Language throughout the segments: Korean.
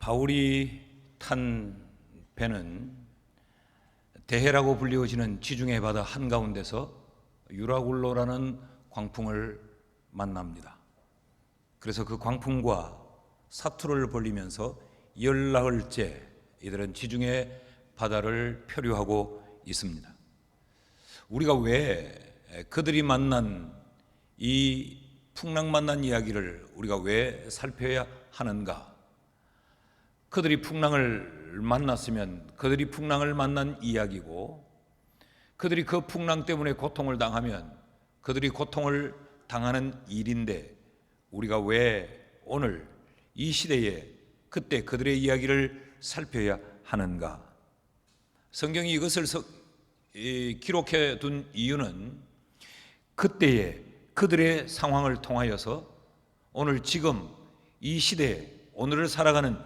바울이 탄 배는 대해라고 불리워지는 지중해 바다 한가운데서 유라굴로라는 광풍을 만납니다. 그래서 그 광풍과 사투를 벌이면서 열나흘째 이들은 지중해 바다를 표류하고 있습니다. 우리가 왜 그들이 만난 이 풍랑 만난 이야기를 우리가 왜 살펴야 하는가? 그들이 풍랑을 만났으면 그들이 풍랑을 만난 이야기고, 그들이 그 풍랑 때문에 고통을 당하면 그들이 고통을 당하는 일인데, 우리가 왜 오늘 이 시대에 그때 그들의 이야기를 살펴야 하는가? 성경이 이것을 기록해 둔 이유는 그때의 그들의 상황을 통하여서 오늘 지금 이 시대에 오늘을 살아가는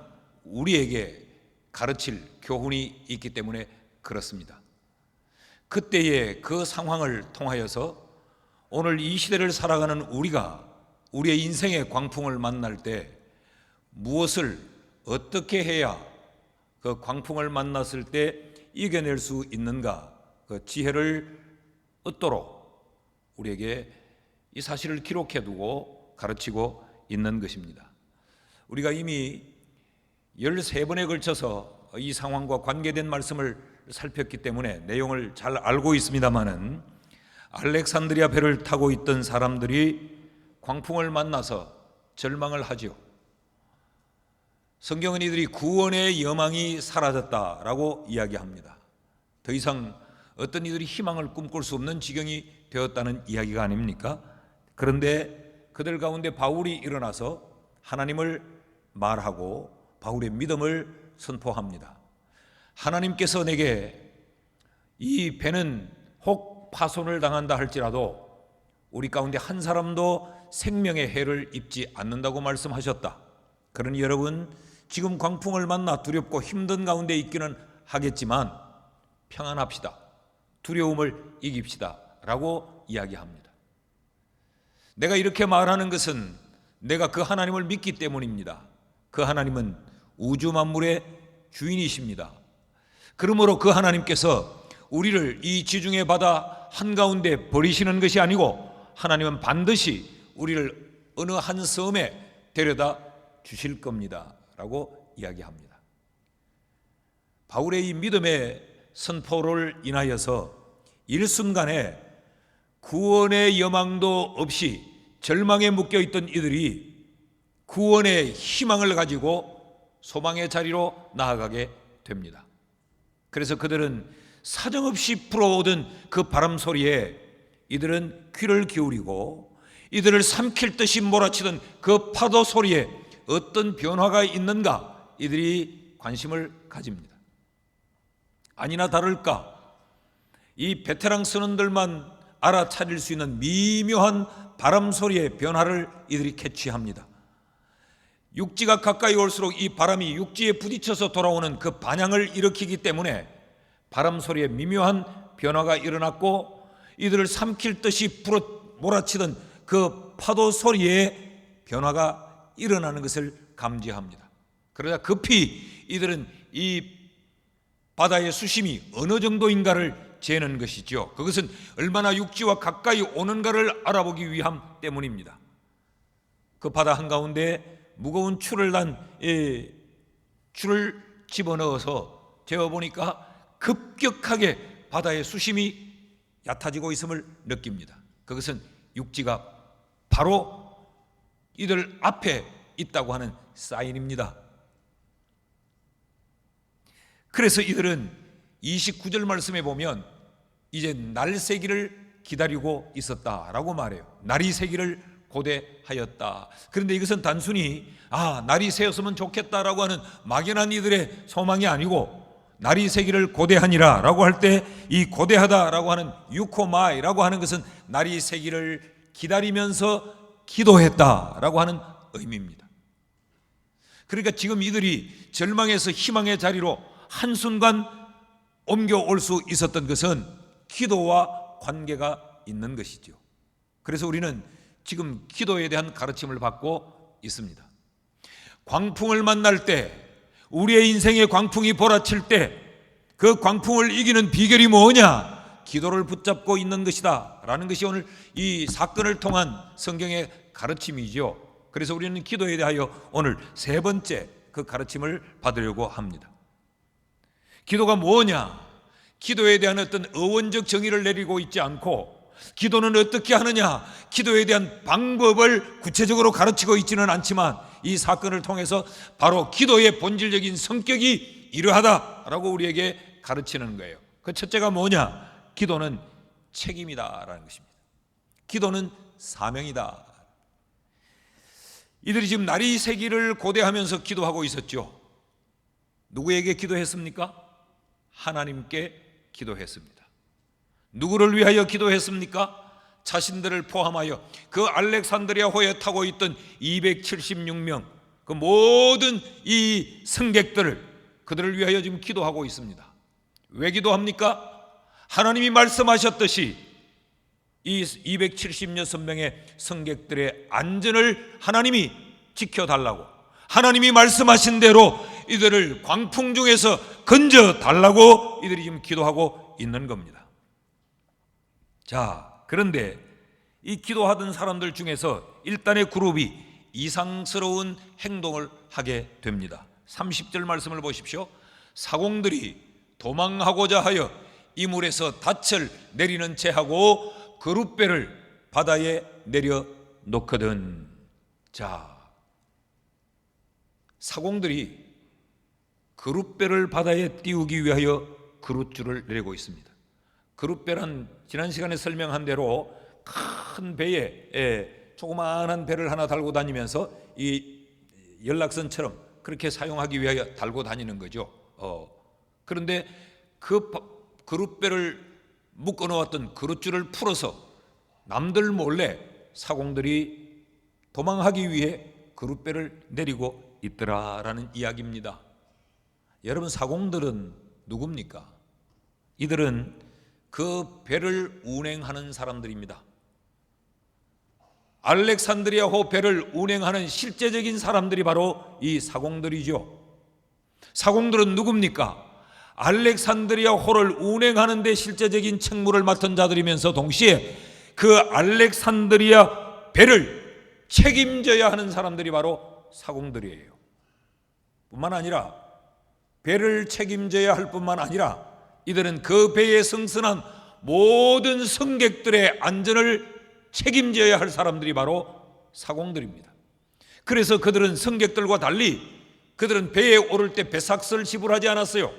우리에게 가르칠 교훈이 있기 때문에 그렇습니다. 그때의 그 상황을 통하여서 오늘 이 시대를 살아가는 우리가 우리의 인생의 광풍을 만날 때 무엇을 어떻게 해야 그 광풍을 만났을 때 이겨낼 수 있는가, 그 지혜를 얻도록 우리에게 이 사실을 기록해 두고 가르치고 있는 것입니다. 우리가 이미 13번에 걸쳐서 이 상황과 관계된 말씀을 살폈기 때문에 내용을 잘 알고 있습니다마는, 알렉산드리아 배를 타고 있던 사람들이 광풍을 만나서 절망을 하죠. 성경은 이들이 구원의 여망이 사라졌다라고 이야기합니다. 더 이상 어떤 이들이 희망을 꿈꿀 수 없는 지경이 되었다는 이야기가 아닙니까? 그런데 그들 가운데 바울이 일어나서 하나님을 말하고 바울의 믿음을 선포합니다. 하나님께서 내게 이 배는 혹 파손을 당한다 할지라도 우리 가운데 한 사람도 생명의 해를 입지 않는다고 말씀하셨다. 그러니 여러분, 지금 광풍을 만나 두렵고 힘든 가운데 있기는 하겠지만 평안합시다. 두려움을 이깁시다 라고 이야기합니다. 내가 이렇게 말하는 것은 내가 그 하나님을 믿기 때문입니다. 그 하나님은 우주 만물의 주인이십니다. 그러므로 그 하나님께서 우리를 이 지중해 바다 한가운데 버리시는 것이 아니고, 하나님은 반드시 우리를 어느 한 섬에 데려다 주실 겁니다 라고 이야기합니다. 바울의 이 믿음의 선포를 인하여서 일순간에 구원의 여망도 없이 절망에 묶여있던 이들이 구원의 희망을 가지고 소망의 자리로 나아가게 됩니다. 그래서 그들은 사정없이 불어오던 그 바람 소리에 이들은 귀를 기울이고, 이들을 삼킬 듯이 몰아치던 그 파도 소리에 어떤 변화가 있는가 이들이 관심을 가집니다. 아니나 다를까 이 베테랑 선원들만 알아차릴 수 있는 미묘한 바람 소리의 변화를 이들이 캐치합니다. 육지가 가까이 올수록 이 바람이 육지에 부딪혀서 돌아오는 그 반향을 일으키기 때문에 바람 소리에 미묘한 변화가 일어났고, 이들을 삼킬 듯이 몰아치던 그 파도 소리에 변화가 일어나는 것을 감지합니다. 그러자 급히 이들은 이 바다의 수심이 어느 정도인가를 재는 것이죠. 그것은 얼마나 육지와 가까이 오는가를 알아보기 위함 때문입니다. 그 바다 한가운데 무거운 줄을 줄을 집어넣어서 재어보니까 급격하게 바다의 수심이 얕아지고 있음을 느낍니다. 그것은 육지가 바로 이들 앞에 있다고 하는 사인입니다. 그래서 이들은 29절 말씀에 보면 이제 날 새기를 기다리고 있었다라고 말해요. 날이 새기를 고대하였다. 그런데 이것은 단순히 날이 새었으면 좋겠다라고 하는 막연한 이들의 소망이 아니고, 날이 새기를 고대하니라 라고 할 때 이 고대하다라고 하는 유코마이라고 하는 것은 날이 새기를 기다리면서 기도했다라고 하는 의미입니다. 그러니까 지금 이들이 절망에서 희망의 자리로 한순간 옮겨올 수 있었던 것은 기도와 관계가 있는 것이죠. 그래서 우리는 지금 기도에 대한 가르침을 받고 있습니다. 광풍을 만날 때 우리의 인생의 광풍이 몰아칠 때 그 광풍을 이기는 비결이 뭐냐? 기도를 붙잡고 있는 것이다 라는 것이 오늘 이 사건을 통한 성경의 가르침이죠. 그래서 우리는 기도에 대하여 오늘 세 번째 그 가르침을 받으려고 합니다. 기도가 뭐냐? 기도에 대한 어떤 어원적 정의를 내리고 있지 않고, 기도는 어떻게 하느냐, 기도에 대한 방법을 구체적으로 가르치고 있지는 않지만 이 사건을 통해서 바로 기도의 본질적인 성격이 이러하다라고 우리에게 가르치는 거예요. 그 첫째가 뭐냐? 기도는 책임이다라는 것입니다. 기도는 사명이다. 이들이 지금 날이 새기를 고대하면서 기도하고 있었죠. 누구에게 기도했습니까? 하나님께 기도했습니다. 누구를 위하여 기도했습니까? 자신들을 포함하여 그 알렉산드리아호에 타고 있던 276명 그 모든 이 승객들을, 그들을 위하여 지금 기도하고 있습니다. 왜 기도합니까? 하나님이 말씀하셨듯이 이 276명의 승객들의 안전을 하나님이 지켜달라고, 하나님이 말씀하신 대로 이들을 광풍 중에서 건져달라고 이들이 지금 기도하고 있는 겁니다. 자, 그런데 이 기도하던 사람들 중에서 일단의 그룹이 이상스러운 행동을 하게 됩니다. 30절 말씀을 보십시오. 사공들이 도망하고자 하여 이물에서 닻을 내리는 채 하고 그룻배를 바다에 내려 놓거든. 자, 사공들이 그룻배를 바다에 띄우기 위하여 그룻줄을 내리고 있습니다. 그룻배란 지난 시간에 설명한 대로 큰 배에 조그마한 배를 하나 달고 다니면서 이 연락선처럼 그렇게 사용하기 위하여 달고 다니는 거죠. 그런데 그 그룻배를 묶어 놓았던 그룻줄을 풀어서 남들 몰래 사공들이 도망하기 위해 그룻배를 내리고 있더라라는 이야기입니다. 여러분, 사공들은 누굽니까? 이들은 그 배를 운행하는 사람들입니다. 알렉산드리아호 배를 운행하는 실제적인 사람들이 바로 이 사공들이죠. 사공들은 누굽니까? 알렉산드리아호를 운행하는 데 실제적인 책무를 맡은 자들이면서 동시에 그 알렉산드리아 배를 책임져야 하는 사람들이 바로 사공들이에요. 뿐만 아니라 배를 책임져야 할 뿐만 아니라 이들은 그 배에 승선한 모든 승객들의 안전을 책임져야 할 사람들이 바로 사공들입니다. 그래서 그들은 승객들과 달리 그들은 배에 오를 때 배삭스를 지불하지 않았어요.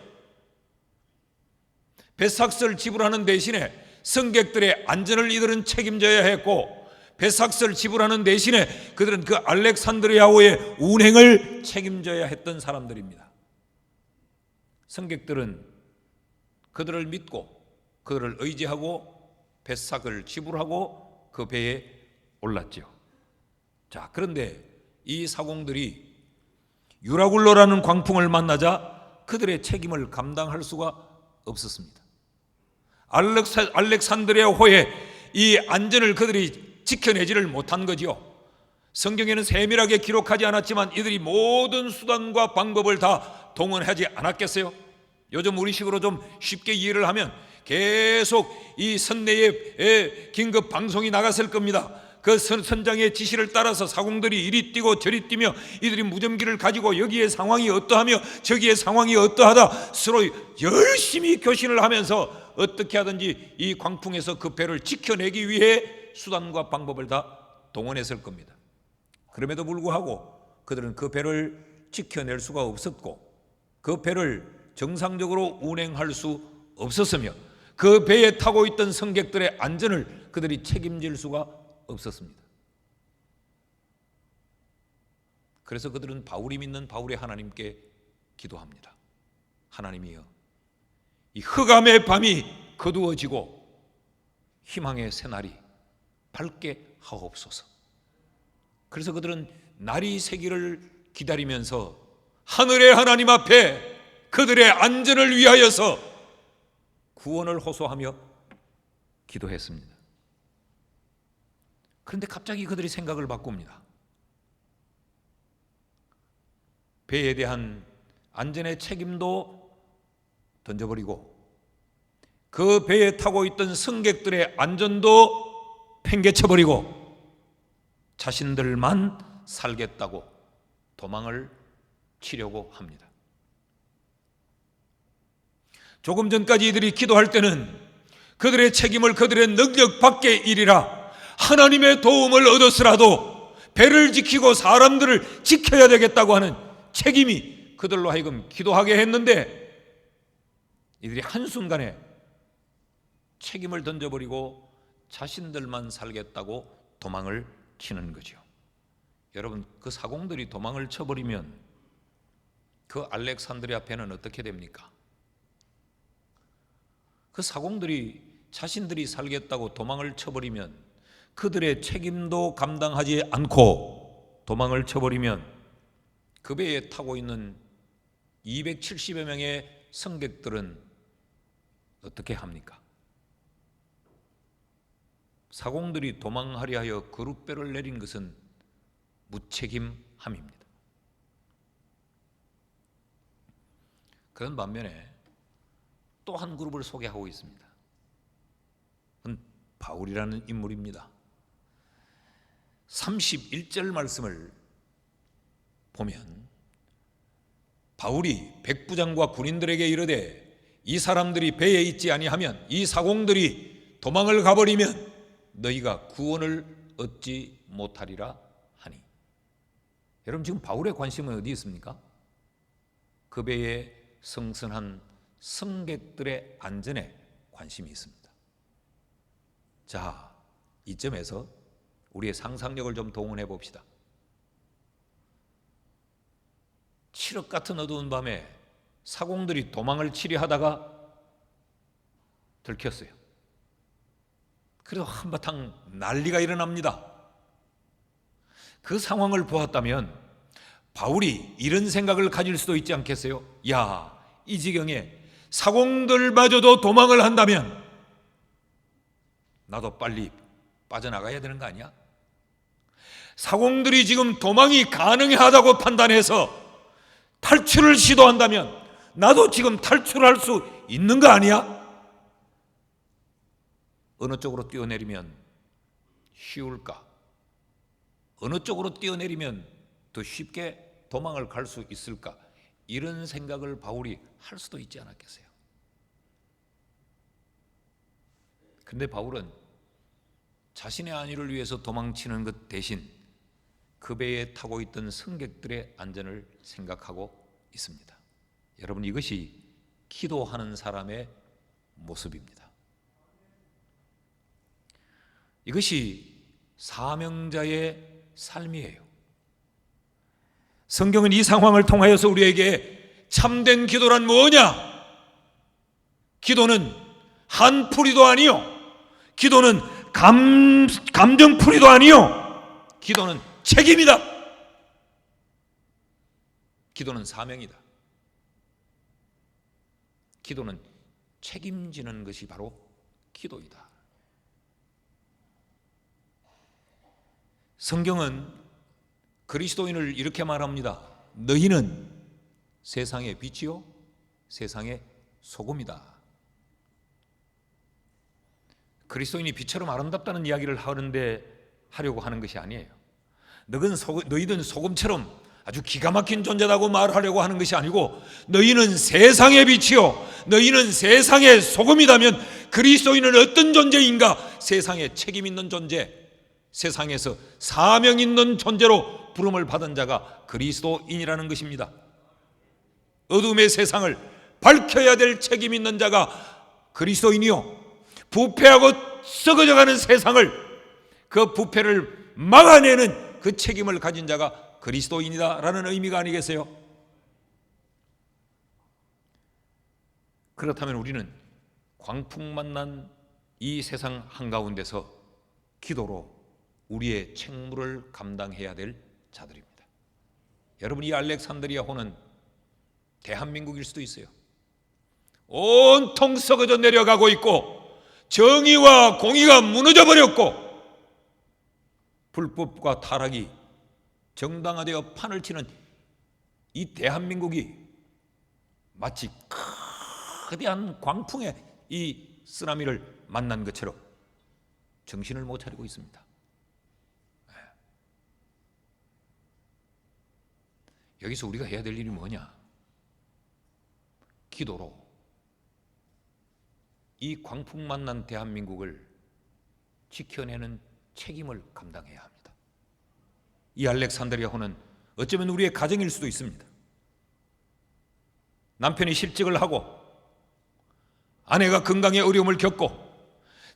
배삭스를 지불하는 대신에 승객들의 안전을 이들은 책임져야 했고, 배삭스를 지불하는 대신에 그들은 그 알렉산드리아호의 운행을 책임져야 했던 사람들입니다. 승객들은 그들을 믿고 그들을 의지하고 배삭을 지불하고 그 배에 올랐죠. 자, 그런데 이 사공들이 유라굴로라는 광풍을 만나자 그들의 책임을 감당할 수가 없었습니다. 알렉산드리아호의 이 안전을 그들이 지켜내지를 못한 거지요. 성경에는 세밀하게 기록하지 않았지만 이들이 모든 수단과 방법을 다 동원하지 않았겠어요? 요즘 우리식으로 좀 쉽게 이해를 하면 계속 이 선내에 긴급 방송이 나갔을 겁니다. 그 선장의 지시를 따라서 사공들이 이리 뛰고 저리 뛰며 이들이 무전기를 가지고 여기에 상황이 어떠하며 저기에 상황이 어떠하다 서로 열심히 교신을 하면서 어떻게 하든지 이 광풍에서 그 배를 지켜내기 위해 수단과 방법을 다 동원했을 겁니다. 그럼에도 불구하고 그들은 그 배를 지켜낼 수가 없었고 그 배를 정상적으로 운행할 수 없었으며 그 배에 타고 있던 승객들의 안전을 그들이 책임질 수가 없었습니다. 그래서 그들은 바울이 믿는 바울의 하나님께 기도합니다. 하나님이여, 이 흑암의 밤이 거두어지고 희망의 새날이 밝게 하옵소서. 그래서 그들은 날이 새기를 기다리면서 하늘의 하나님 앞에 그들의 안전을 위하여서 구원을 호소하며 기도했습니다. 그런데 갑자기 그들이 생각을 바꿉니다. 배에 대한 안전의 책임도 던져버리고 그 배에 타고 있던 승객들의 안전도 팽개쳐버리고 자신들만 살겠다고 도망을 치려고 합니다. 조금 전까지 이들이 기도할 때는 그들의 책임을 그들의 능력 밖의 일이라 하나님의 도움을 얻었으라도 배를 지키고 사람들을 지켜야 되겠다고 하는 책임이 그들로 하여금 기도하게 했는데 이들이 한순간에 책임을 던져버리고 자신들만 살겠다고 도망을 치는 거죠. 여러분, 그 사공들이 도망을 쳐버리면 그 알렉산드리아 배는 어떻게 됩니까? 그 사공들이 자신들이 살겠다고 도망을 쳐버리면 그들의 책임도 감당하지 않고 도망을 쳐버리면 그 배에 타고 있는 270여 명의 승객들은 어떻게 합니까? 사공들이 도망하려 하여 그룹배를 내린 것은 무책임함입니다. 그런 반면에 또 한 그룹을 소개하고 있습니다. 그건 바울이라는 인물입니다. 31절 말씀을 보면 바울이 백부장과 군인들에게 이르되 이 사람들이 배에 있지 아니하면 이 사공들이 도망을 가버리면 너희가 구원을 얻지 못하리라 하니. 여러분, 지금 바울의 관심은 어디 있습니까? 그 배에 승선한 승객들의 안전에 관심이 있습니다. 자, 이점에서 우리의 상상력을 좀 동원해 봅시다. 칠흑 같은 어두운 밤에 사공들이 도망을 치려 하다가 들켰어요. 그래서 한바탕 난리가 일어납니다. 그 상황을 보았다면 바울이 이런 생각을 가질 수도 있지 않겠어요? 야, 이 지경에 사공들마저도 도망을 한다면 나도 빨리 빠져나가야 되는 거 아니야? 사공들이 지금 도망이 가능하다고 판단해서 탈출을 시도한다면 나도 지금 탈출할 수 있는 거 아니야? 어느 쪽으로 뛰어내리면 쉬울까? 어느 쪽으로 뛰어내리면 더 쉽게 도망을 갈 수 있을까? 이런 생각을 바울이 할 수도 있지 않았겠어요? 근데 바울은 자신의 안위를 위해서 도망치는 것 대신 그 배에 타고 있던 승객들의 안전을 생각하고 있습니다. 여러분, 이것이 기도하는 사람의 모습입니다. 이것이 사명자의 삶이에요. 성경은 이 상황을 통하여서 우리에게 참된 기도란 뭐냐? 기도는 한풀이도 아니요, 기도는 감정풀이도 아니요, 기도는 책임이다. 기도는 사명이다. 기도는 책임지는 것이 바로 기도이다. 성경은 그리스도인을 이렇게 말합니다. 너희는 세상의 빛이요 세상의 소금이다. 그리스도인이 빛처럼 아름답다는 이야기를 하려고 하는 것이 아니에요. 너희는 소금처럼 아주 기가 막힌 존재라고 말하려고 하는 것이 아니고, 너희는 세상의 빛이요 너희는 세상의 소금이라면 그리스도인은 어떤 존재인가? 세상에 책임 있는 존재, 세상에서 사명 있는 존재로 부름을 받은 자가 그리스도인이라는 것입니다. 어둠의 세상을 밝혀야 될 책임 있는 자가 그리스도인이요, 부패하고 썩어져가는 세상을, 그 부패를 막아내는 그 책임을 가진 자가 그리스도인이다라는 의미가 아니겠어요? 그렇다면 우리는 광풍 만난 이 세상 한가운데서 기도로 우리의 책무를 감당해야 될 자들입니다. 여러분, 이 알렉산드리아호는 대한민국일 수도 있어요. 온통 썩어져 내려가고 있고 정의와 공의가 무너져 버렸고 불법과 타락이 정당화되어 판을 치는 이 대한민국이 마치 거대한 광풍에 이 쓰나미를 만난 것처럼 정신을 못 차리고 있습니다. 여기서 우리가 해야 될 일이 뭐냐? 기도로 이 광풍 만난 대한민국을 지켜내는 책임을 감당해야 합니다. 이 알렉산드리아호는 어쩌면 우리의 가정일 수도 있습니다. 남편이 실직을 하고 아내가 건강에 어려움을 겪고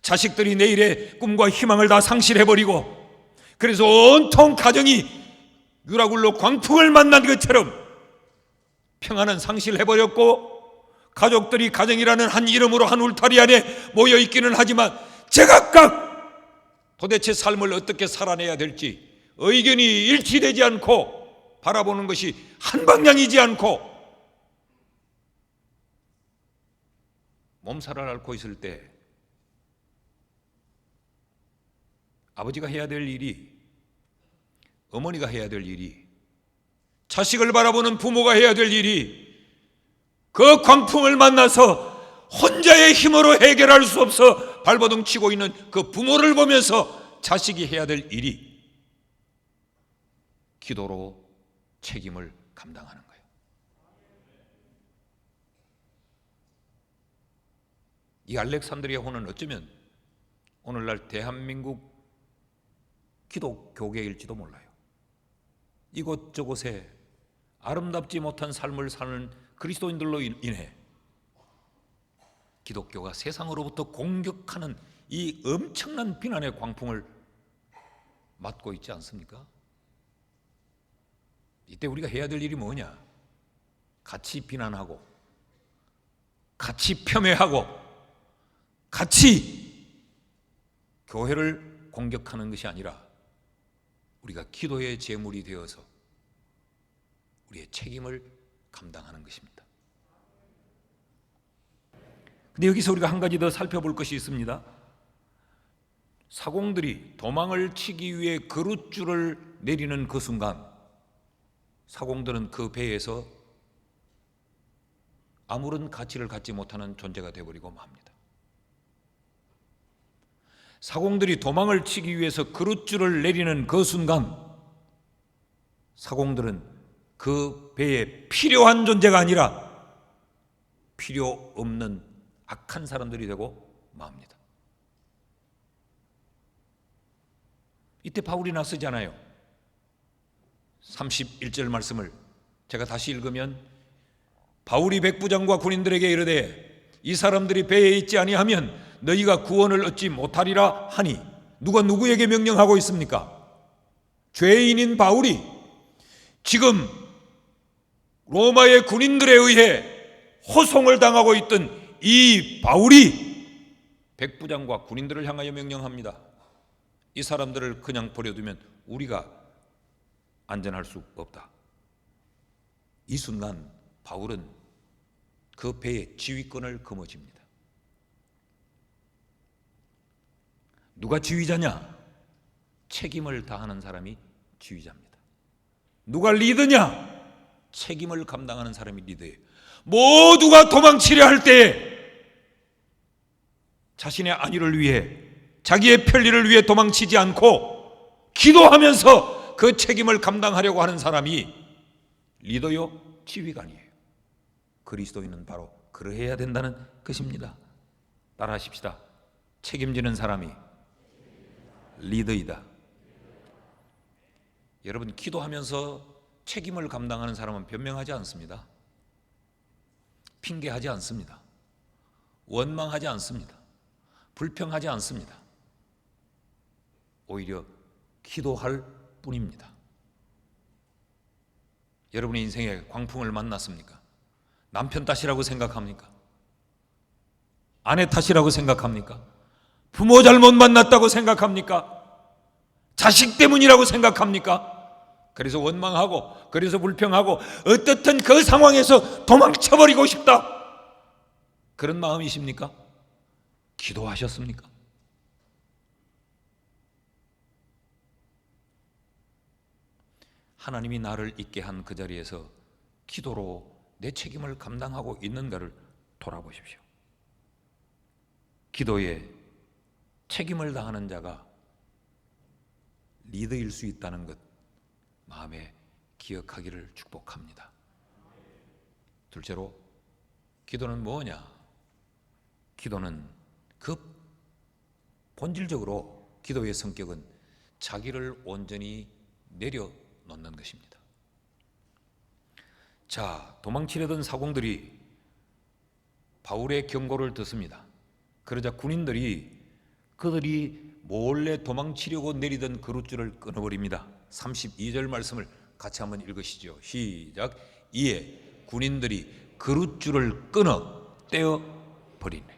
자식들이 내일의 꿈과 희망을 다 상실해버리고 그래서 온통 가정이 유라굴로 광풍을 만난 것처럼 평안은 상실해버렸고 가족들이 가정이라는 한 이름으로 한 울타리 안에 모여있기는 하지만 제각각 도대체 삶을 어떻게 살아내야 될지 의견이 일치되지 않고 바라보는 것이 한 방향이지 않고 몸살을 앓고 있을 때 아버지가 해야 될 일이, 어머니가 해야 될 일이, 자식을 바라보는 부모가 해야 될 일이 그 광풍을 만나서 혼자의 힘으로 해결할 수 없어 발버둥 치고 있는 그 부모를 보면서 자식이 해야 될 일이 기도로 책임을 감당하는 거예요. 이 알렉산드리아호는 어쩌면 오늘날 대한민국 기독교계일지도 몰라요. 이곳저곳에 아름답지 못한 삶을 사는 그리스도인들로 인해 기독교가 세상으로부터 공격하는 이 엄청난 비난의 광풍을 맞고 있지 않습니까? 이때 우리가 해야 될 일이 뭐냐? 같이 비난하고 같이 폄훼하고 같이 교회를 공격하는 것이 아니라 우리가 기도의 제물이 되어서 우리의 책임을 감당하는 것입니다. 근데 여기서 우리가 한 가지 더 살펴볼 것이 있습니다. 사공들이 도망을 치기 위해 그룻줄을 내리는 그 순간 사공들은 그 배에서 아무런 가치를 갖지 못하는 존재가 되어버리고 맙니다. 사공들이 도망을 치기 위해서 그룻줄을 내리는 그 순간 사공들은 그 배에 필요한 존재가 아니라 필요 없는 악한 사람들이 되고 맙니다. 이때 바울이 나서잖아요. 31절 말씀을 제가 다시 읽으면 바울이 백부장과 군인들에게 이르되 이 사람들이 배에 있지 아니하면 너희가 구원을 얻지 못하리라 하니 누가 누구에게 명령하고 있습니까? 죄인인 바울이 지금 로마의 군인들에 의해 호송을 당하고 있던 이 바울이 백부장과 군인들을 향하여 명령합니다. 이 사람들을 그냥 버려두면 우리가 안전할 수 없다. 이 순간 바울은 그 배의 지휘권을 거머쥡니다. 누가 지휘자냐? 책임을 다하는 사람이 지휘자입니다. 누가 리더냐? 책임을 감당하는 사람이 리더예요. 모두가 도망치려 할 때에 자신의 안위를 위해 자기의 편리를 위해 도망치지 않고 기도하면서 그 책임을 감당하려고 하는 사람이 리더요 지휘관이에요. 그리스도인은 바로 그러해야 된다는 것입니다. 따라하십시다. 책임지는 사람이 리더이다. 여러분, 기도하면서 책임을 감당하는 사람은 변명하지 않습니다. 핑계하지 않습니다. 원망하지 않습니다. 불평하지 않습니다. 오히려 기도할 뿐입니다. 여러분의 인생에 광풍을 만났습니까? 남편 탓이라고 생각합니까? 아내 탓이라고 생각합니까? 부모 잘못 만났다고 생각합니까? 자식 때문이라고 생각합니까? 그래서 원망하고 그래서 불평하고 어떻든 그 상황에서 도망쳐버리고 싶다, 그런 마음이십니까? 기도하셨습니까? 하나님이 나를 있게 한 그 자리에서 기도로 내 책임을 감당하고 있는가를 돌아보십시오. 기도에 책임을 다하는 자가 리더일 수 있다는 것 마음에 기억하기를 축복합니다. 둘째로, 기도는 뭐냐? 기도는 본질적으로 기도의 성격은 자기를 온전히 내려놓는 것입니다. 자, 도망치려던 사공들이 바울의 경고를 듣습니다. 그러자 군인들이 그들이 몰래 도망치려고 내리던 그룻줄을 끊어버립니다. 32절 말씀을 같이 한번 읽으시죠. 시작. 이에 군인들이 그룻줄을 끊어 떼어버리네.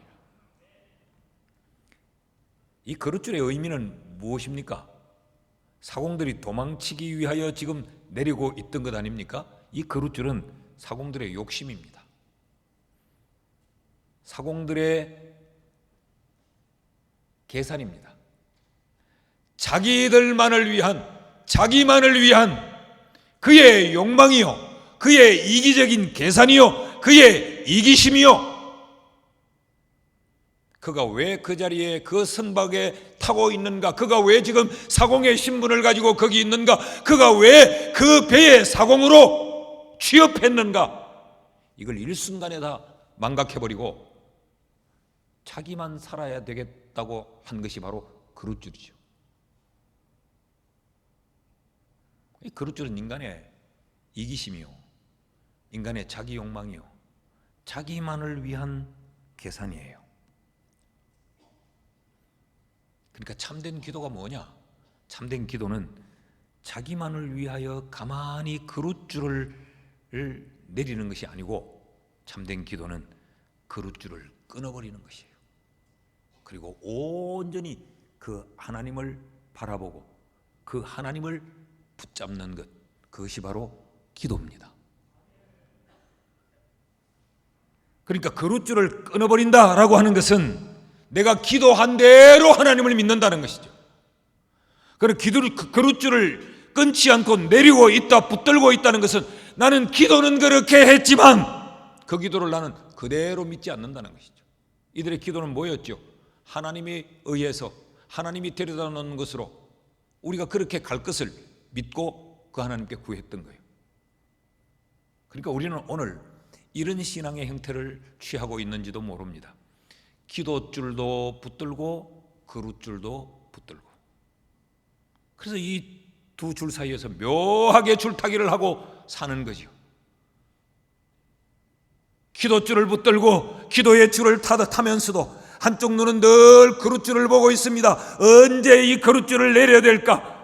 이 그룻줄의 의미는 무엇입니까? 사공들이 도망치기 위하여 지금 내리고 있던 것 아닙니까? 이 그룻줄은 사공들의 욕심입니다. 사공들의 계산입니다. 자기만을 위한 그의 욕망이요, 그의 이기적인 계산이요, 그의 이기심이요, 그가 왜 그 자리에 그 선박에 타고 있는가, 그가 왜 지금 사공의 신분을 가지고 거기 있는가, 그가 왜 그 배에 사공으로 취업했는가, 이걸 일순간에 다 망각해버리고 자기만 살아야 되겠다고 한 것이 바로 그룻줄이죠. 이 그룻줄은 인간의 이기심이요, 인간의 자기 욕망이요, 자기만을 위한 계산이에요. 그러니까 참된 기도가 뭐냐? 참된 기도는 자기만을 위하여 가만히 그룻줄을 내리는 것이 아니고, 참된 기도는 그룻줄을 끊어버리는 것이에요. 그리고 온전히 그 하나님을 바라보고 그 하나님을 붙잡는 것, 그것이 바로 기도입니다. 그러니까 그룻줄을 끊어버린다라고 하는 것은 내가 기도한 대로 하나님을 믿는다는 것이죠. 그룻줄을 끊지 않고 내리고 있다, 붙들고 있다는 것은 나는 기도는 그렇게 했지만 그 기도를 나는 그대로 믿지 않는다는 것이죠. 이들의 기도는 뭐였죠? 하나님에 의해서 하나님이 데려다 놓는 것으로 우리가 그렇게 갈 것을 믿고 그 하나님께 구했던 거예요. 그러니까 우리는 오늘 이런 신앙의 형태를 취하고 있는지도 모릅니다. 기도줄도 붙들고 그룻줄도 붙들고, 그래서 이 두 줄 사이에서 묘하게 줄타기를 하고 사는 거죠. 기도줄을 붙들고 기도의 줄을 타면서도 한쪽 눈은 늘 그룻줄을 보고 있습니다. 언제 이 그룻줄을 내려야 될까?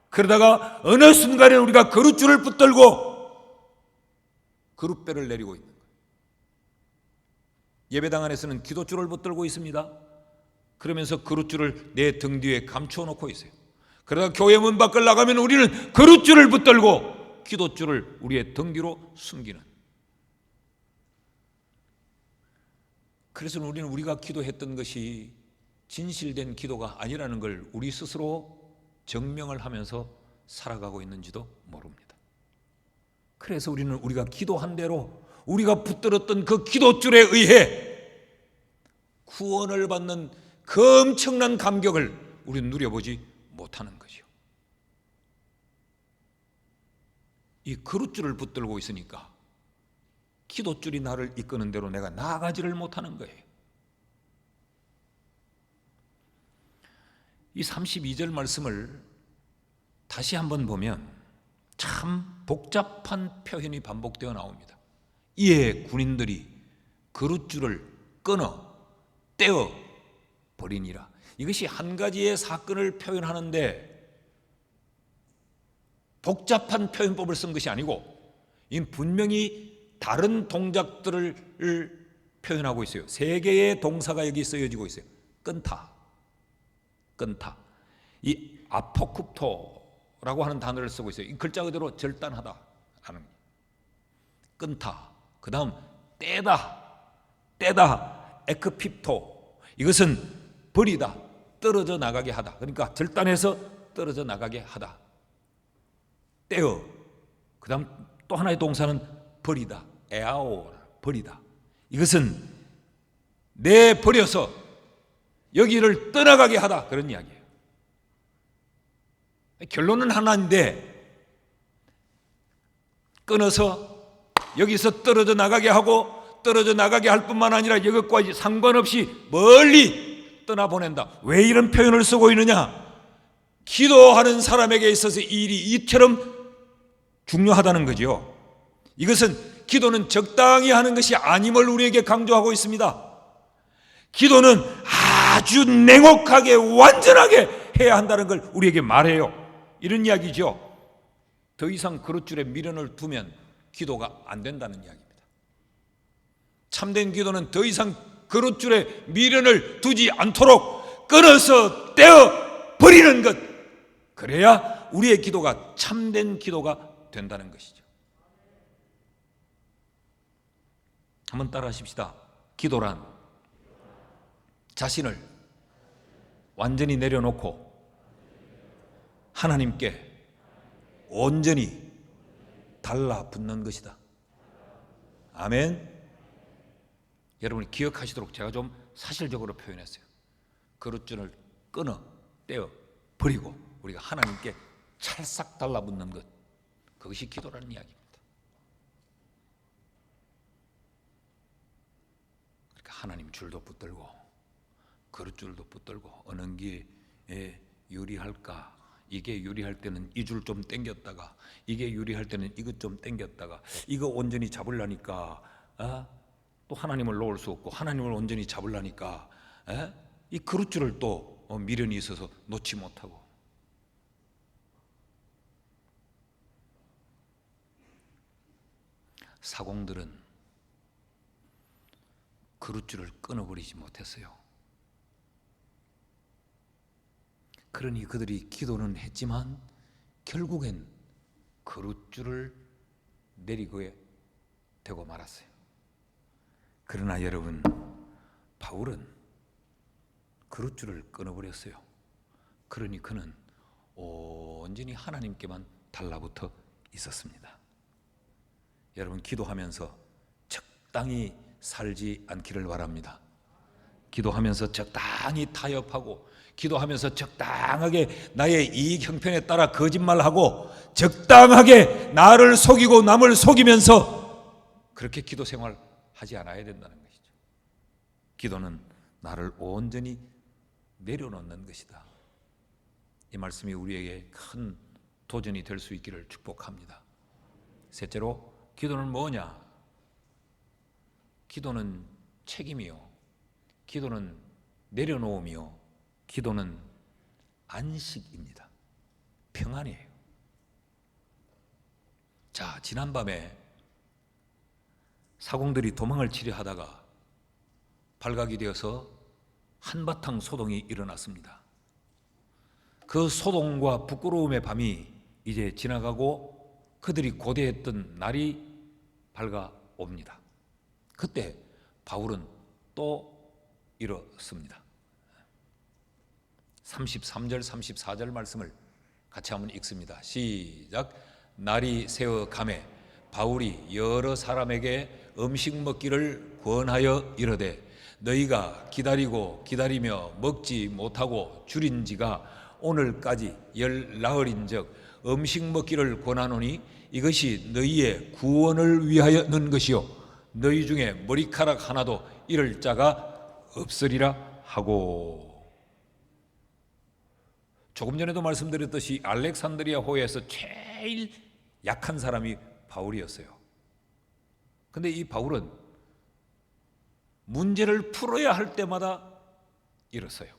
그러다가 어느 순간에 우리가 그룻줄을 붙들고 그룻배를 내리고 있는 거예요. 예배당 안에서는 기도줄을 붙들고 있습니다. 그러면서 그룻줄을 내 등 뒤에 감추어 놓고 있어요. 그러다가 교회 문 밖을 나가면 우리는 그룻줄을 붙들고 기도줄을 우리의 등 뒤로 숨기는. 그래서 우리는 우리가 기도했던 것이 진실된 기도가 아니라는 걸 우리 스스로 증명을 하면서 살아가고 있는지도 모릅니다. 그래서 우리는 우리가 기도한 대로 우리가 붙들었던 그 기도줄에 의해 구원을 받는 그 엄청난 감격을 우리는 누려보지 못하는 거죠. 이 그룻줄을 붙들고 있으니까 기도줄이 나를 이끄는 대로 내가 나아가지를 못하는 거예요. 이 32절 말씀을 다시 한번 보면 참 복잡한 표현이 반복되어 나옵니다. 이에 군인들이 그룻줄을 끊어 떼어 버리니라. 이것이 한 가지의 사건을 표현하는데 복잡한 표현법을 쓴 것이 아니고 이 분명히 다른 동작들을 표현하고 있어요. 세 개의 동사가 여기 쓰여지고 있어요. 끊다, 이 아포쿱토라고 하는 단어를 쓰고 있어요. 이 글자 그대로 절단하다 하는, 끊다. 그 다음 떼다, 에크핍토. 이것은 버리다, 떨어져 나가게 하다. 그러니까 절단해서 떨어져 나가게 하다. 떼어. 그 다음 또 하나의 동사는 버리다, 에아오, 버리다. 이것은 내버려서 여기를 떠나가게 하다, 그런 이야기예요. 결론은 하나인데 끊어서 여기서 떨어져 나가게 하고, 떨어져 나가게 할 뿐만 아니라 이것과 상관없이 멀리 떠나보낸다. 왜 이런 표현을 쓰고 있느냐? 기도하는 사람에게 있어서 이 일이 이처럼 중요하다는 거죠. 이것은 기도는 적당히 하는 것이 아님을 우리에게 강조하고 있습니다. 기도는 아주 냉혹하게 완전하게 해야 한다는 걸 우리에게 말해요. 이런 이야기죠. 더 이상 그릇줄에 미련을 두면 기도가 안 된다는 이야기입니다. 참된 기도는 더 이상 그릇줄에 미련을 두지 않도록 끊어서 떼어 버리는 것, 그래야 우리의 기도가 참된 기도가 된다는 것이죠. 한번 따라 하십시다. 기도란 자신을 완전히 내려놓고 하나님께 온전히 달라붙는 것이다. 아멘. 여러분이 기억하시도록 제가 좀 사실적으로 표현했어요. 그릇줄을 끊어 떼어 버리고 우리가 하나님께 찰싹 달라붙는 것, 그것이 기도라는 이야기입니다. 그러니까 하나님 줄도 붙들고 그릇줄도 붙들고 어느 게 유리할까? 이게 유리할 때는 이 줄 좀 당겼다가, 이게 유리할 때는 이것 좀 당겼다가, 이거 온전히 잡으려니까 또 하나님을 놓을 수 없고, 하나님을 온전히 잡으려니까 이 그릇줄을 또 미련이 있어서 놓지 못하고. 사공들은 그릇줄을 끊어버리지 못했어요. 그러니 그들이 기도는 했지만 결국엔 그릇줄을 내리고 되고 말았어요. 그러나 여러분, 바울은 그릇줄을 끊어버렸어요. 그러니 그는 온전히 하나님께만 달라붙어 있었습니다. 여러분, 기도하면서 적당히 살지 않기를 바랍니다. 기도하면서 적당히 타협하고, 기도하면서 적당하게 나의 이익 형편에 따라 거짓말하고, 적당하게 나를 속이고 남을 속이면서 그렇게 기도 생활하지 않아야 된다는 것이죠. 기도는 나를 온전히 내려놓는 것이다. 이 말씀이 우리에게 큰 도전이 될 수 있기를 축복합니다. 셋째로, 기도는 뭐냐? 기도는 책임이요, 기도는 내려놓음이요, 기도는 안식입니다. 평안이에요. 자, 지난밤에 사공들이 도망을 치려 하다가 발각이 되어서 한바탕 소동이 일어났습니다. 그 소동과 부끄러움의 밤이 이제 지나가고 그들이 고대했던 날이 밝아옵니다. 그때 바울은 또 일었습니다. 33절 34절 말씀을 같이 한번 읽습니다. 시작. 날이 새어 가매 바울이 여러 사람에게 음식 먹기를 권하여 이르되 너희가 기다리고 기다리며 먹지 못하고 줄인 지가 오늘까지 열 나흘인즉 음식 먹기를 권하노니 이것이 너희의 구원을 위하여는 것이요 너희 중에 머리카락 하나도 잃을 자가 없으리라 하고. 조금 전에도 말씀드렸듯이 알렉산드리아 호에서 제일 약한 사람이 바울이었어요. 근데 이 바울은 문제를 풀어야 할 때마다 이랬어요.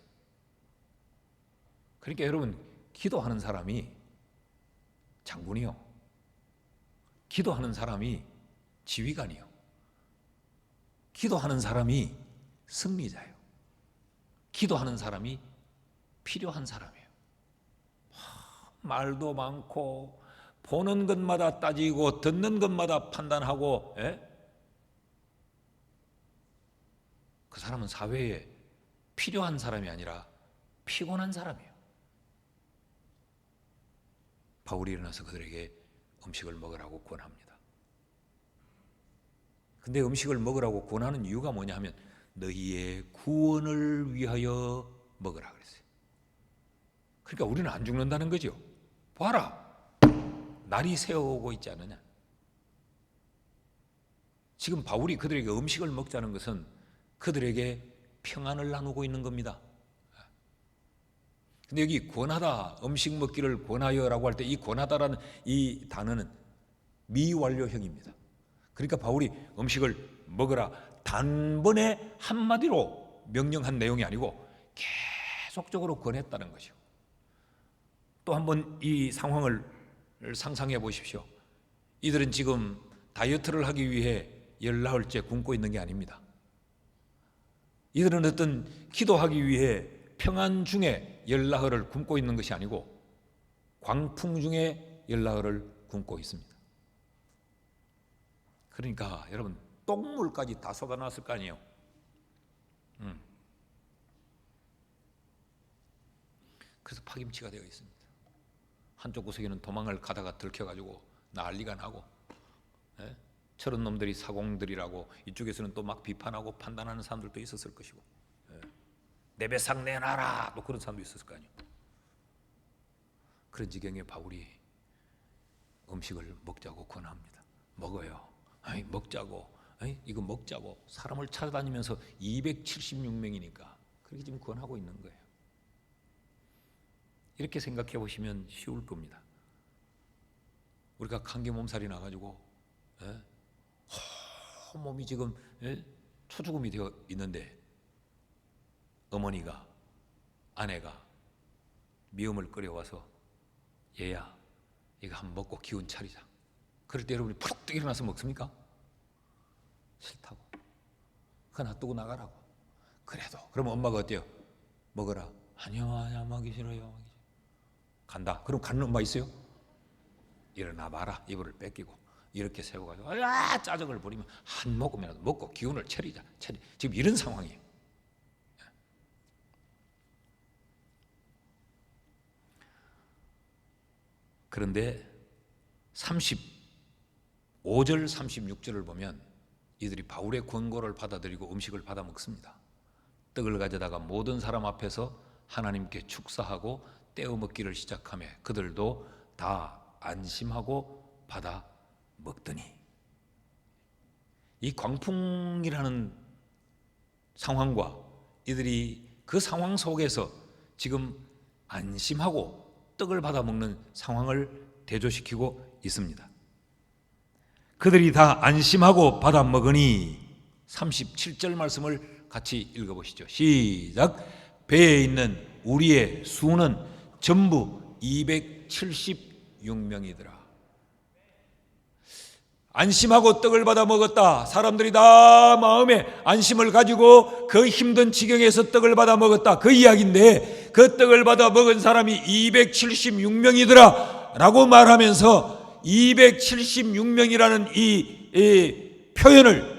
그러니까 여러분, 기도하는 사람이 장군이요, 기도하는 사람이 지휘관이요, 기도하는 사람이 승리자예요, 기도하는 사람이 필요한 사람이에요. 말도 많고 보는 것마다 따지고 듣는 것마다 판단하고, 그 사람은 사회에 필요한 사람이 아니라 피곤한 사람이에요. 바울이 일어나서 그들에게 음식을 먹으라고 권합니다. 근데 음식을 먹으라고 권하는 이유가 뭐냐 하면 너희의 구원을 위하여 먹으라 그랬어요. 그러니까 우리는 안 죽는다는 거죠. 봐라, 날이 새어오고 있지 않느냐. 지금 바울이 그들에게 음식을 먹자는 것은 그들에게 평안을 나누고 있는 겁니다. 근데 여기 권하다, 음식 먹기를 권하여라고 할 때 이 권하다라는 이 단어는 미완료형입니다. 그러니까 바울이 음식을 먹으라 단번에 한마디로 명령한 내용이 아니고 계속적으로 권했다는 것이요. 또 한번 이 상황을 상상해 보십시오. 이들은 지금 다이어트를 하기 위해 열나흘째 굶고 있는 게 아닙니다. 이들은 어떤 기도하기 위해 평안 중에 열나흘을 굶고 있는 것이 아니고 광풍 중에 열나흘을 굶고 있습니다. 그러니까 여러분 똥물까지 다 쏟아놨을 거 아니에요. 그래서 파김치가 되어 있습니다. 한쪽 구석에는 도망을 가다가 들켜가지고 난리가 나고, 저런 놈들이 사공들이라고 이쪽에서는 또 막 비판하고 판단하는 사람들도 있었을 것이고, 내 배상 내놔라 또 그런 사람도 있었을 거 아니에요. 그런 지경에 바울이 음식을 먹자고 권합니다. 먹어요. 아니, 먹자고. 아니, 이거 먹자고. 사람을 찾아다니면서 276명이니까 그렇게 지금 권하고 있는 거예요. 이렇게 생각해 보시면 쉬울 겁니다. 우리가 감기 몸살이 나가지고 몸이 지금 초죽음이 되어 있는데 어머니가, 아내가 미음을 끓여와서 얘야 이거 한번 먹고 기운 차리자. 그럴 때 여러분이 푸르륵 일어나서 먹습니까? 싫다고. 그거 놔두고 나가라고. 그래도 그러면 엄마가 어때요? 먹어라. 아니야 먹기 싫어요. 간다. 그럼 가는 엄마 있어요? 일어나 봐라. 이불을 뺏기고 이렇게 세워가지고 짜증을 부리면 한 모금이라도 먹고 기운을 차리자. 지금 이런 상황이에요. 그런데 35절 36절을 보면 이들이 바울의 권고를 받아들이고 음식을 받아 먹습니다. 떡을 가져다가 모든 사람 앞에서 하나님께 축사하고 떼어 먹기를 시작하며 그들도 다 안심하고 받아 먹더니, 이 광풍이라는 상황과 이들이 그 상황 속에서 지금 안심하고 떡을 받아 먹는 상황을 대조시키고 있습니다. 그들이 다 안심하고 받아 먹으니 37절 말씀을 같이 읽어보시죠. 시작. 배에 있는 우리의 수는 전부 276명이더라. 안심하고 떡을 받아 먹었다. 사람들이 다 마음에 안심을 가지고 그 힘든 지경에서 떡을 받아 먹었다. 그 이야기인데 그 떡을 받아 먹은 사람이 276명이더라 라고 말하면서 276명이라는 이 표현을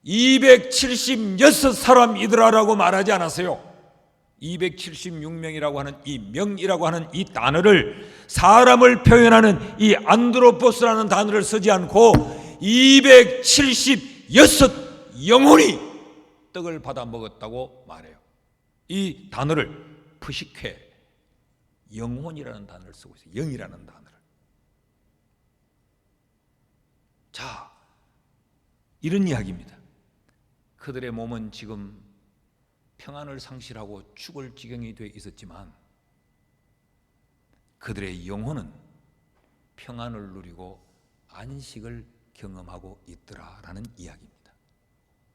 276사람이더라라고 말하지 않았어요. 276명이라고 하는 이 명이라고 하는 이 단어를, 사람을 표현하는 이 안드로포스라는 단어를 쓰지 않고 276 영혼이 떡을 받아 먹었다고 말해요. 이 단어를 푸시케, 영혼이라는 단어를 쓰고 있어요. 영이라는 단어를. 자, 이런 이야기입니다. 그들의 몸은 지금 평안을 상실하고 죽을 지경이 되어 있었지만 그들의 영혼은 평안을 누리고 안식을 경험하고 있더라라는 이야기입니다.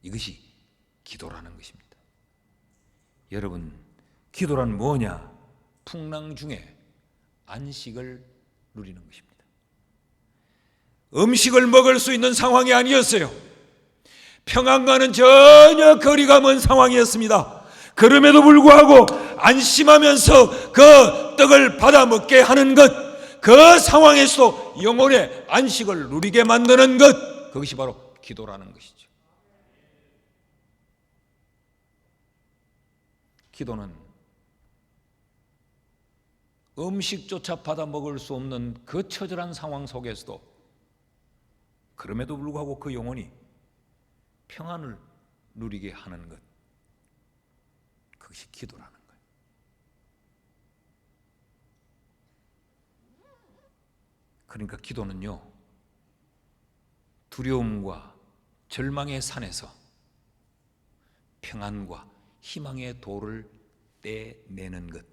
이것이 기도라는 것입니다. 여러분, 기도란 뭐냐? 풍랑 중에 안식을 누리는 것입니다. 음식을 먹을 수 있는 상황이 아니었어요. 평안과는 전혀 거리가 먼 상황이었습니다. 그럼에도 불구하고 안심하면서 그 떡을 받아 먹게 하는 것, 그 상황에서도 영혼의 안식을 누리게 만드는 것, 그것이 바로 기도라는 것이죠. 기도는 음식조차 받아 먹을 수 없는 그 처절한 상황 속에서도 그럼에도 불구하고 그 영혼이 평안을 누리게 하는 것, 그것이 기도라는 거예요. 그러니까 기도는요, 두려움과 절망의 산에서 평안과 희망의 도를 떼내는 것,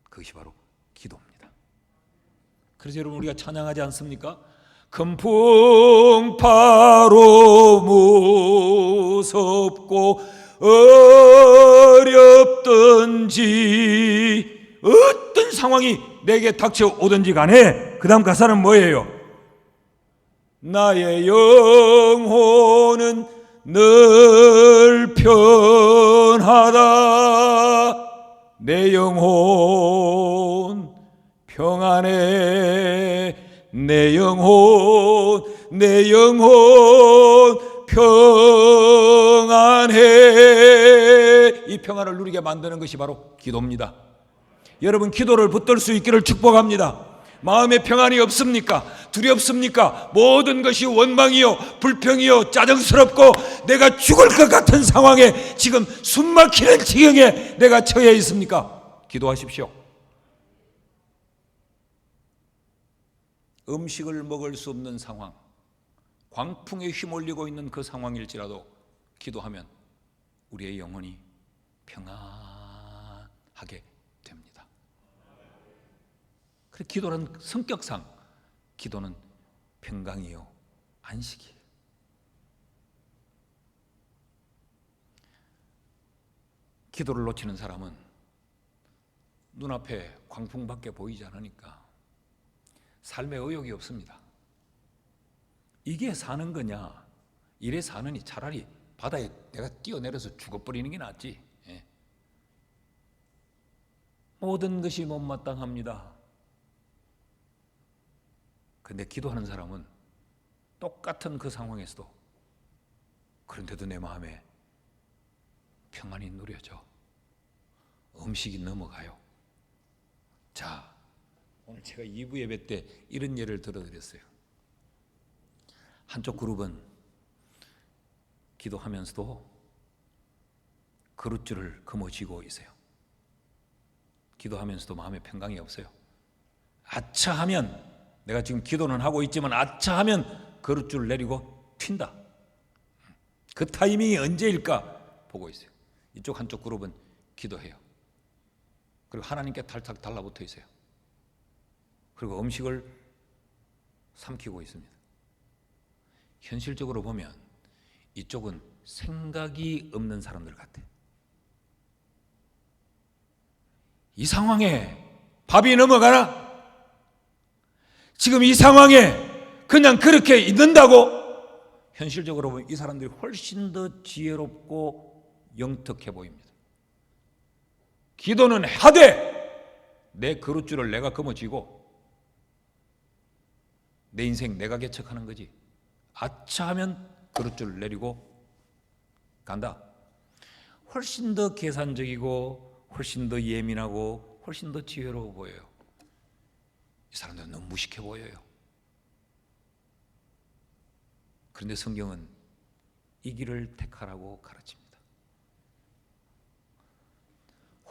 그것이 바로 기도입니다. 그래서 여러분, 우리가 찬양하지 않습니까? 금풍파로 무섭고 어렵든지 어떤 상황이 내게 닥쳐오든지 간에 그 다음 가사는 뭐예요? 나의 영혼은 늘 편하다. 내 영혼 평안해. 내 영혼 평안해. 이 평안을 누리게 만드는 것이 바로 기도입니다. 여러분, 기도를 붙들 수 있기를 축복합니다. 마음에 평안이 없습니까? 두렵습니까? 모든 것이 원망이요, 불평이요, 짜증스럽고 내가 죽을 것 같은 상황에 지금 숨막히는 지경에 내가 처해 있습니까? 기도하십시오. 음식을 먹을 수 없는 상황, 광풍에 휘몰리고 있는 그 상황일지라도 기도하면 우리의 영혼이 평안하게 됩니다. 그래서 기도는 성격상 기도는 평강이요, 안식이에요. 기도를 놓치는 사람은 눈앞에 광풍밖에 보이지 않으니까 삶에 의욕이 없습니다. 이게 사는 거냐, 이래 사느니 차라리 바다에 내가 뛰어내려서 죽어버리는 게 낫지. 모든 것이 못마땅합니다. 그런데 기도하는 사람은 똑같은 그 상황에서도 그런데도 내 마음에 평안이 누려져. 음식이 넘어가요. 자, 오늘 제가 2부 예배 때 이런 예를 들어드렸어요. 한쪽 그룹은 기도하면서도 그릇줄을 거머쥐고 있어요. 기도하면서도 마음에 평강이 없어요. 아차 하면, 내가 지금 기도는 하고 있지만 아차 하면 그릇줄을 내리고 튄다. 그 타이밍이 언제일까 보고 있어요. 이쪽 한쪽 그룹은 기도해요. 그리고 하나님께 탈탈 달라붙어 있어요. 그리고 음식을 삼키고 있습니다. 현실적으로 보면 이쪽은 생각이 없는 사람들 같아요. 이 상황에 밥이 넘어가나? 지금 이 상황에 그냥 그렇게 있는다고? 현실적으로 보면 이 사람들이 훨씬 더 지혜롭고 영특해 보입니다. 기도는 하되 내 그릇줄을 내가 거머쥐고 내 인생 내가 개척하는 거지. 아차 하면 그릇줄을 내리고 간다. 훨씬 더 계산적이고 훨씬 더 예민하고 훨씬 더 지혜로워 보여요. 이 사람들은 너무 무식해 보여요. 그런데 성경은 이 길을 택하라고 가르칩니다.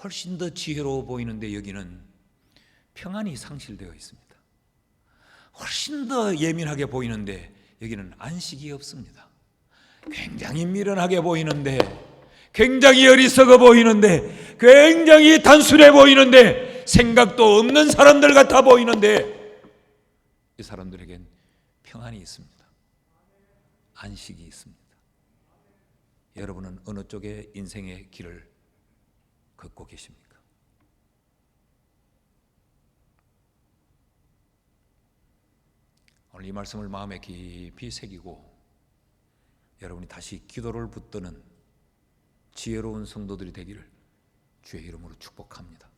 훨씬 더 지혜로워 보이는데 여기는 평안이 상실되어 있습니다. 훨씬 더 예민하게 보이는데 여기는 안식이 없습니다. 굉장히 미련하게 보이는데, 굉장히 어리석어 보이는데, 굉장히 단순해 보이는데, 생각도 없는 사람들 같아 보이는데, 이 사람들에겐 평안이 있습니다. 안식이 있습니다. 여러분은 어느 쪽에 인생의 길을 걷고 계십니까? 오늘 이 말씀을 마음에 깊이 새기고 여러분이 다시 기도를 붙드는 지혜로운 성도들이 되기를 주의 이름으로 축복합니다.